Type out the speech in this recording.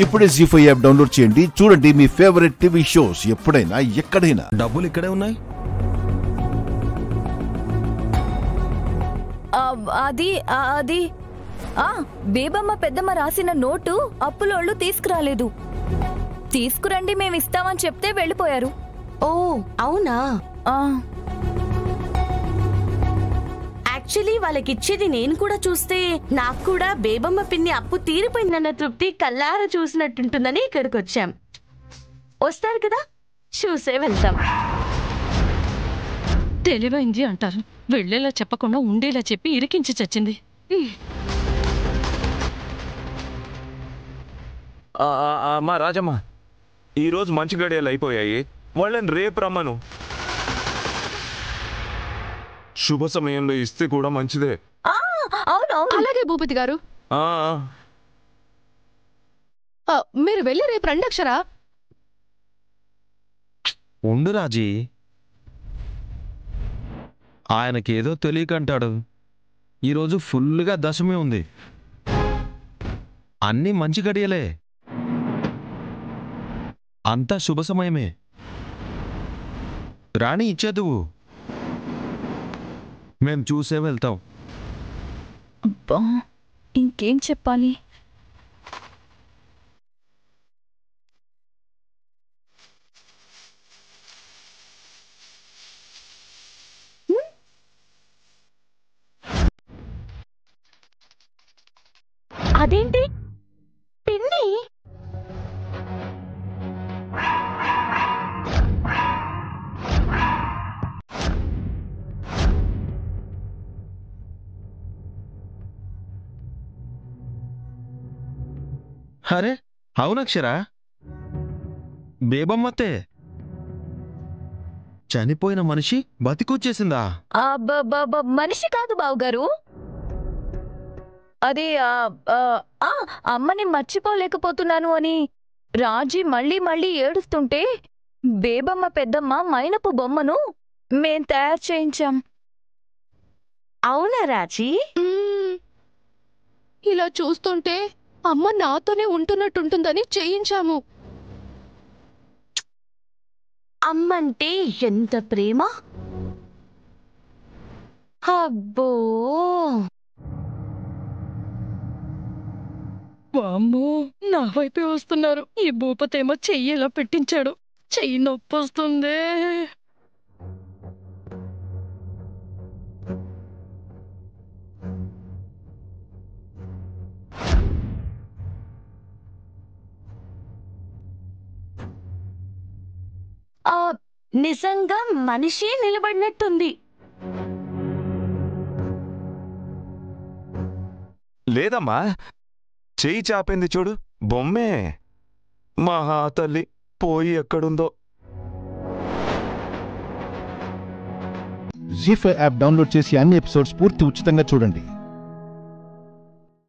ఇప్పుడే జీ5 app download చేయండి. చూడండి మీ ఫేవరెట్ టీవీ షోస్ ఎప్పుడైనా ఎక్కడైనా. డబ్బులు ఇక్కడే ఉన్నాయి. అది బేబమ్మ పెద్దమ్మ రాసిన నోటు అప్పులోళ్ళు తీసుకురాలేదు. తీసుకురండి మేమిస్తామని చెప్తే వెళ్ళిపోయారు. ఓ అవునా? యాక్చువల్లీ వాళ్ళకిచ్చేది నేను కూడా చూస్తే నాకు కూడా బేబమ్మ పిన్ని అప్పు తీరిపోయిందన్న తృప్తి కల్లారా చూసినట్టుంటుందని ఇక్కడికి వచ్చాం. వస్తారు కదా, చూసే వెళ్తాం. తెలివైంది అంటారు, వెళ్ళేలా చెప్పకుండా ఉండేలా చెప్పి ఇరికించి చచ్చింది. అమ్మా రాజమ్మ, ఈరోజు మంచి గడియలు అయిపోయాయి, వాళ్ళని రేపు రమ్మను. శుభ సమయంలో ఇస్తే కూడా మంచిదే. అలాగే భూపతి గారు, మీరు వెళ్ళి రేపు రండి. అక్షరా ఉండు రాజీ, ఆయనకేదో తెలియకంటాడు. ఈరోజు ఫుల్గా దశమి ఉంది, అన్నీ మంచి గడియలే, అంతా శుభ సమయమే. రాణి ఇచ్చేదువు, మేం చూసే వెళ్తాం. అబ్బా, ఇంకేం చెప్పాలి? అదేంటి పిన్ని? అరే అవునక్షరా, బేబమ్మతే చనిపోయిన మనిషి బతికొచ్చేసిందా? మనిషి కాదు బావుగారు, అది అమ్మని మర్చిపోలేకపోతున్నాను అని రాజీ మళ్ళీ మళ్ళీ ఏడుస్తుంటే బేబమ్మ పెద్దమ్మ మైనపు బొమ్మను మేం తయారు చేయించాం. అవునా రాజీ? ఇలా చూస్తుంటే అమ్మ నాతోనే ఉంటున్నట్టుంటుందని చేయించాము. అమ్మంటే ఎంత ప్రేమ! అబ్బో, వామ్మో, నా వైపే వస్తున్నారు. ఈ భూపతేమో చెయ్యి ఇలా పెట్టించాడు, చెయ్యి నొప్పి వస్తుంది. నిజంగా మనిషి నిలబడినట్టుంది. లేదమ్మా, చెయ్యి చాపింది చూడు, బొమ్మే. మహా తల్లి పోయి ఎక్కడుందో. జీ5 యాప్ డౌన్లోడ్ చేసి అన్ని ఎపిసోడ్స్ పూర్తి ఉచితంగా చూడండి.